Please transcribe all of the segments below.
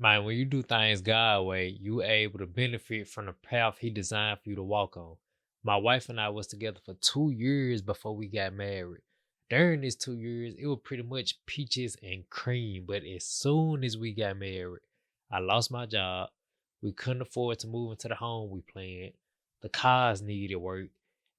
Man, when you do things God way, you able to benefit from the path He designed for you to walk on. My wife and I was together for 2 years before we got married. During these 2 years, it was pretty much peaches and cream. But as soon as we got married, I lost my job. We couldn't afford to move into the home we planned. The cars needed work,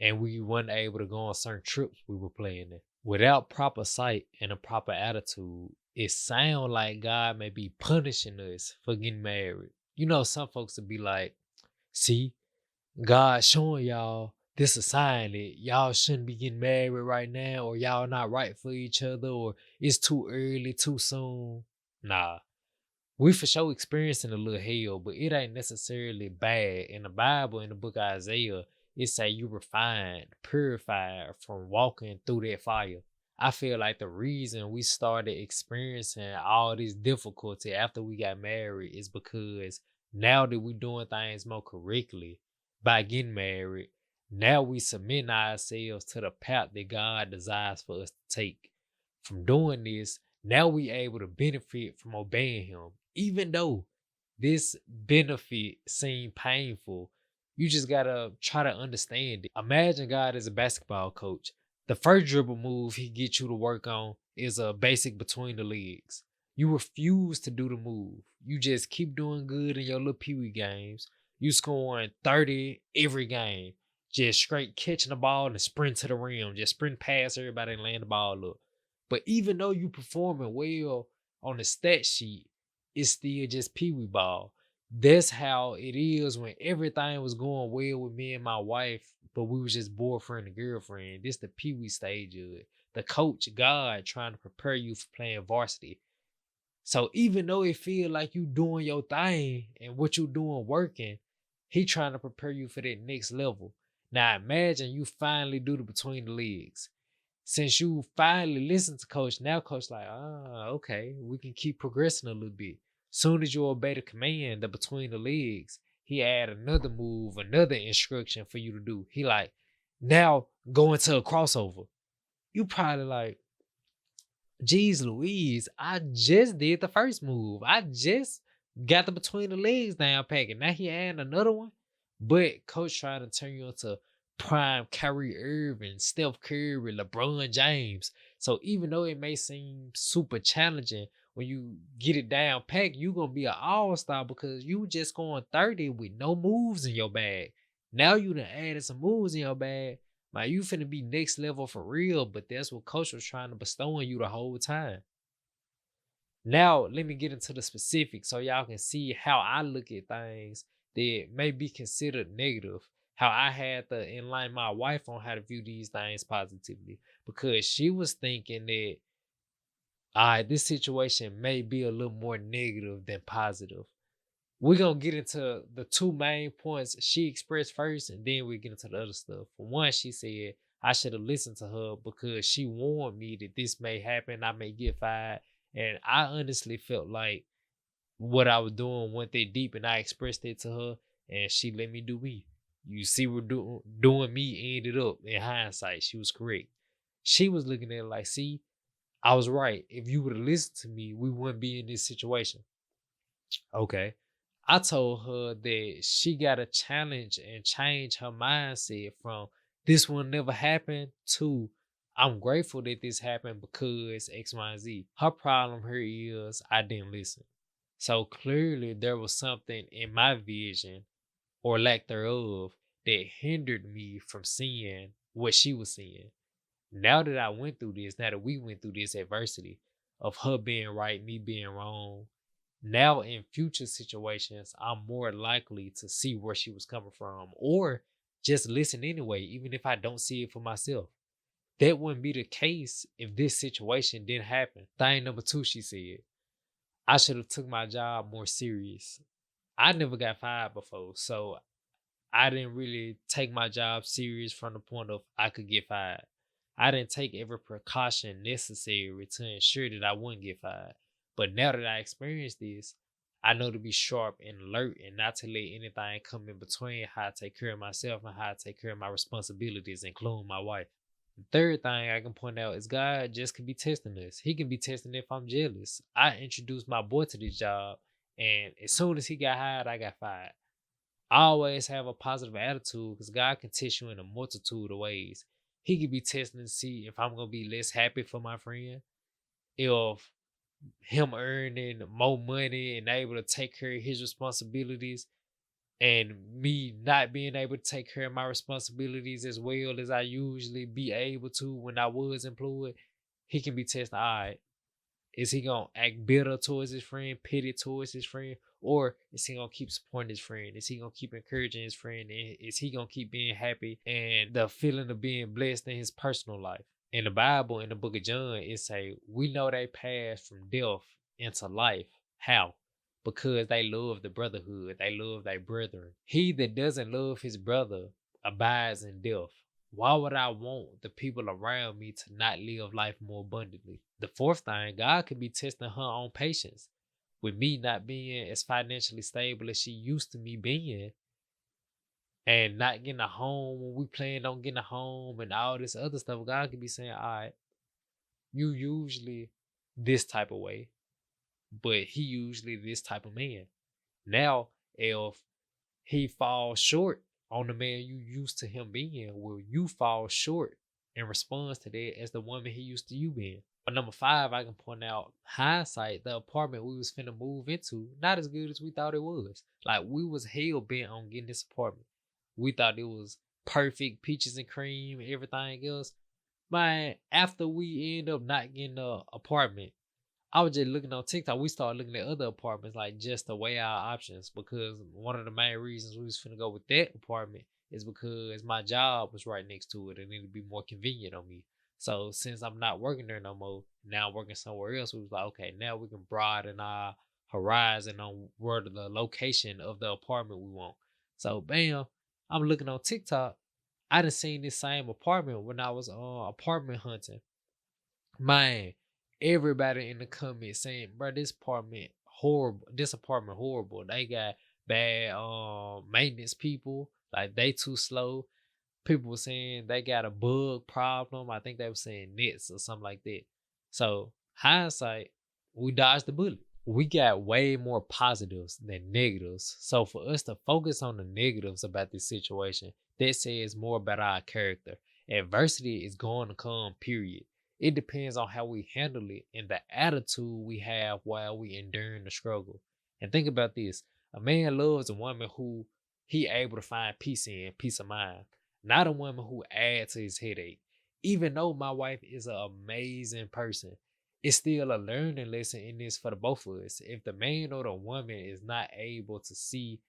and we weren't able to go on certain trips we were planning. Without proper sight and a proper attitude, it sound like God may be punishing us for getting married. You know, some folks would be like, see, God showing y'all this a sign that y'all shouldn't be getting married right now, or y'all not right for each other, or it's too early, too soon. Nah, we for sure experiencing a little hell, but it ain't necessarily bad. In the Bible, in the book of Isaiah, it say you refined, purified from walking through that fire. I feel like the reason we started experiencing all this difficulty after we got married is because now that we doing things more correctly by getting married, now we submit ourselves to the path that God desires for us to take. From doing this, now we able to benefit from obeying him. Even though this benefit seem painful, you just gotta try to understand it. Imagine God as a basketball coach. The first dribble move he gets you to work on is a basic between the legs. You refuse to do the move. You just keep doing good in your little pee-wee games. You scoring 30 every game. Just straight catching the ball and sprint to the rim. Just sprint past everybody and land the ball up. But even though you performing well on the stat sheet, it's still just pee-wee ball. That's how it is when everything was going well with me and my wife, but we was just boyfriend and girlfriend. This the pee-wee stage of it. The coach, God, trying to prepare you for playing varsity. So even though it feel like you doing your thing and what you doing working, he trying to prepare you for that next level. Now imagine you finally do the between the legs. Since you finally listen to coach, now coach like, okay, we can keep progressing a little bit. Soon as you obey the command, the between the legs, he add another move, another instruction for you to do. He like, now go into a crossover. You probably like, geez Louise, I just did the first move. I just got the between the legs down packing. Now he adding another one. But coach trying to turn you into prime Kyrie Irving, Steph Curry, LeBron James. So even though it may seem super challenging, when you get it down packed, you gonna be an all-star because you just going 30 with no moves in your bag. Now you done added some moves in your bag. Man, you finna be next level for real, but that's what coach was trying to bestow on you the whole time. Now, let me get into the specifics so y'all can see how I look at things that may be considered negative. How I had to enlighten my wife on how to view these things positively because she was thinking that, all right, this situation may be a little more negative than positive. We're gonna get into the two main points she expressed first, and then we get into the other stuff. For one, she said I should have listened to her because she warned me that this may happen, I may get fired. And I honestly felt like what I was doing went that deep, and I expressed it to her, and she let me do me. You see, we're doing me ended up in hindsight. She was correct. She was looking at it like, see, I was right. If you would have listened to me, we wouldn't be in this situation. Okay. I told her that she got to challenge and change her mindset from this will never happen to I'm grateful that this happened because X, Y, and Z. Her problem here is I didn't listen. So clearly there was something in my vision or lack thereof that hindered me from seeing what she was seeing. Now that I went through this, now that we went through this adversity of her being right, me being wrong, now in future situations, I'm more likely to see where she was coming from or just listen anyway, even if I don't see it for myself. That wouldn't be the case if this situation didn't happen. Thing number two, she said, I should have took my job more serious. I never got fired before, so I didn't really take my job serious from the point of I could get fired. I didn't take every precaution necessary to ensure that I wouldn't get fired. But now that I experienced this, I know to be sharp and alert and not to let anything come in between how I take care of myself and how I take care of my responsibilities, including my wife. The third thing I can point out is God just can be testing us. He can be testing if I'm jealous. I introduced my boy to this job And as soon as he got hired, I got fired. I always have a positive attitude because God can test you in a multitude of ways. He could be testing to see if I'm gonna be less happy for my friend, if him earning more money and able to take care of his responsibilities, and me not being able to take care of my responsibilities as well as I usually be able to when I was employed. He can be tested. All right, is he gonna act bitter towards his friend, pity towards his friend, or is he gonna keep supporting his friend? Is he gonna keep encouraging his friend? And is he gonna keep being happy and the feeling of being blessed in his personal life? In the Bible, in the book of John, it say we know they passed from death into life. How? Because they love the brotherhood. They love their brethren. He that doesn't love his brother abides in death. Why would I want the people around me to not live life more abundantly? The fourth thing, God could be testing her on patience. With me not being as financially stable as she used to me being, and not getting a home when we planned on getting a home and all this other stuff, God could be saying, all right, you usually this type of way, but he usually this type of man. Now, if he falls short on the man you used to him being, will you fall short in response to that as the woman he used to you being? But number five, I can point out hindsight, the apartment we was finna move into, not as good as we thought it was. Like we was hell bent on getting this apartment. We thought it was perfect, peaches and cream, everything else. Man, after we end up not getting the apartment, I was just looking on TikTok. We started looking at other apartments, like just to weigh our options, because one of the main reasons we was finna go with that apartment is because my job was right next to it and it'd be more convenient on me. So since I'm not working there no more, now I'm working somewhere else, we was like, okay, now we can broaden our horizon on where the location of the apartment we want. So bam, I'm looking on TikTok. I done seen this same apartment when I was apartment hunting. Man, everybody in the comments saying, bro, this apartment horrible. This apartment horrible. They got bad maintenance people. Like they too slow. People were saying they got a bug problem. I think they were saying nets or something like that. So hindsight, we dodged the bullet. We got way more positives than negatives. So for us to focus on the negatives about this situation, that says more about our character. Adversity is going to come, period. It depends on how we handle it and the attitude we have while we enduring the struggle. And think about this. A man loves a woman who he able to find peace in, peace of mind, not a woman who adds to his headache. Even though my wife is an amazing person, it's still a learning lesson in this for the both of us. If the man or the woman is not able to see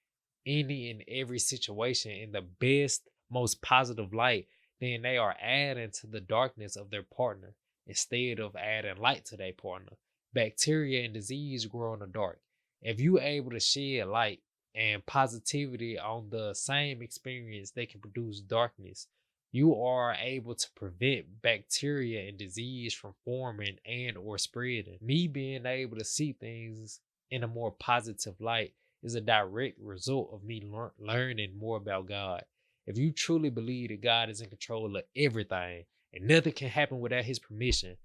any and every situation in the best, most positive light, then they are adding to the darkness of their partner instead of adding light to their partner. Bacteria and disease grow in the dark. If you able to shed light and positivity on the same experience that can produce darkness, you are able to prevent bacteria and disease from forming and or spreading. Me being able to see things in a more positive light is a direct result of me learning more about God. If you truly believe that God is in control of everything and nothing can happen without his permission,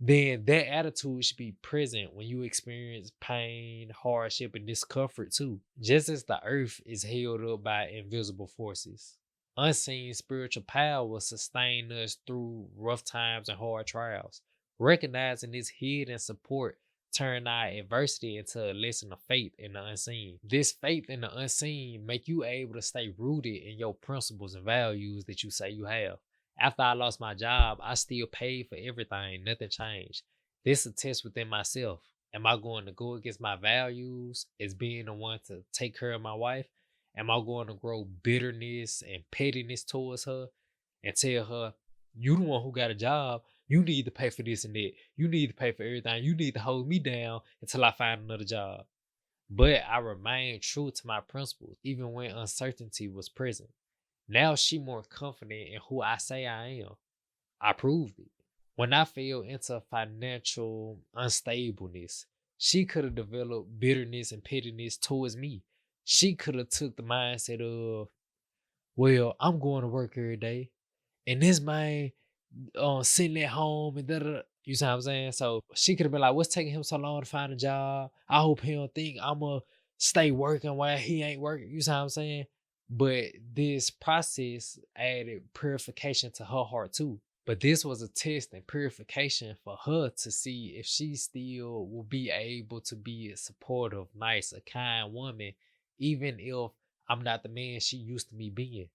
then that attitude should be present when you experience pain, hardship, and discomfort too. Just as the earth is held up by invisible forces, unseen spiritual power will sustain us through rough times and hard trials. Recognizing this hidden support turn our adversity into a lesson of faith in the unseen. This faith in the unseen make you able to stay rooted in your principles and values that you say you have. After I lost my job, I still paid for everything. Nothing changed. This is a test within myself. Am I going to go against my values as being the one to take care of my wife? Am I going to grow bitterness and pettiness towards her and tell her, you the one who got a job. You need to pay for this and that. You need to pay for everything. You need to hold me down until I find another job. But I remained true to my principles, even when uncertainty was present. Now she more confident in who I say I am. I proved it. When I fell into financial unstableness, she could have developed bitterness and pettiness towards me. She could have took the mindset of, well, I'm going to work every day, and this man sitting at home and da da. You see what I'm saying? So she could have been like, what's taking him so long to find a job? I hope he don't think I'ma stay working while he ain't working. You see what I'm saying? But this process added purification to her heart too. But this was a test and purification for her to see if she still will be able to be a supportive, nice, a kind woman, even if I'm not the man she used to be being.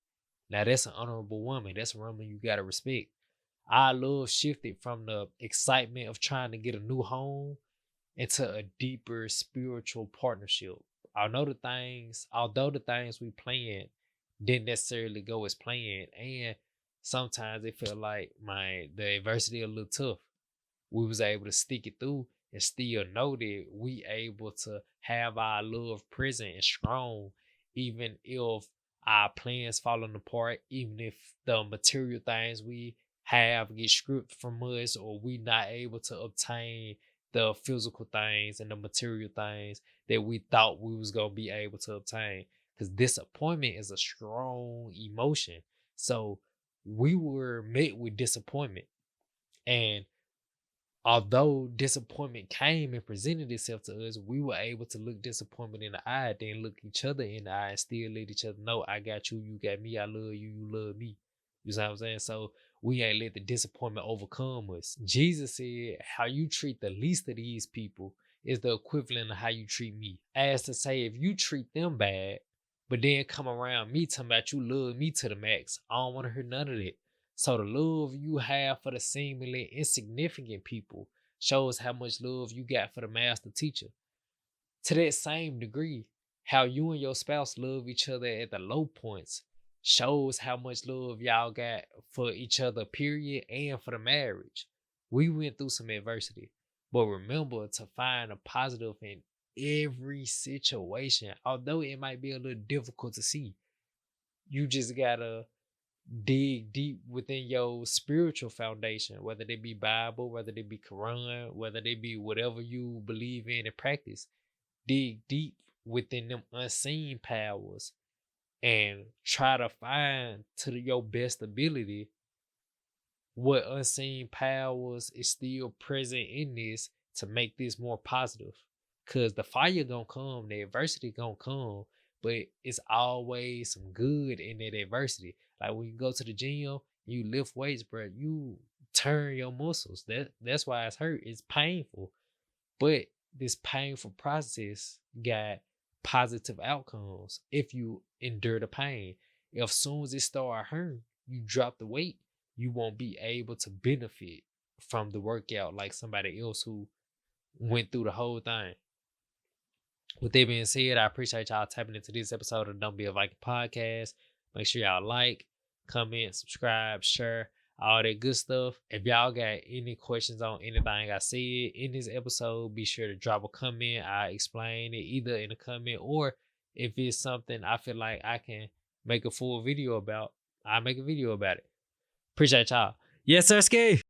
Now that's an honorable woman. That's a woman you gotta respect. Our love shifted from the excitement of trying to get a new home into a deeper spiritual partnership. Although the things we planned didn't necessarily go as planned, and sometimes it felt like the adversity a little tough, we was able to stick it through and still know that we able to have our love present and strong, even if our plans falling apart, even if the material things we have get stripped from us, or we not able to obtain the physical things and the material things that we thought we was gonna be able to obtain. Because disappointment is a strong emotion. So we were met with disappointment. And although disappointment came and presented itself to us, we were able to look disappointment in the eye, then look each other in the eye and still let each other know, I got you, you got me, I love you, you love me. You see what I'm saying? So we ain't let the disappointment overcome us. Jesus said, how you treat the least of these people is the equivalent of how you treat me. As to say, if you treat them bad, but then come around me talking about you love me to the max, I don't want to hear none of that. So the love you have for the seemingly insignificant people shows how much love you got for the master teacher. To that same degree, how you and your spouse love each other at the low points shows how much love y'all got for each other, period, and for the marriage. We went through some adversity, but remember to find a positive in every situation, although it might be a little difficult to see. You just gotta dig deep within your spiritual foundation, whether they be Bible, whether they be Quran, whether they be whatever you believe in and practice. Dig deep within them unseen powers and try to find your best ability what unseen powers is still present in this to make this more positive. Cause the fire gonna come, the adversity gonna come, but it's always some good in that adversity. Like when you go to the gym, you lift weights, bro, you turn your muscles. That's why it's hurt. It's painful. But this painful process got positive outcomes if you endure the pain. If soon as it start hurting, you drop the weight, you won't be able to benefit from the workout like somebody else who went through the whole thing. With that being said, I appreciate y'all tapping into this episode of Don't Be a Viking podcast. Make sure y'all like, comment, subscribe, share, all that good stuff. If y'all got any questions on anything I said in this episode, be sure to drop a comment. I explain it either in a comment, or if it's something I feel like I can make a full video about, I'll make a video about it. Appreciate y'all. Yes, sir, Ski.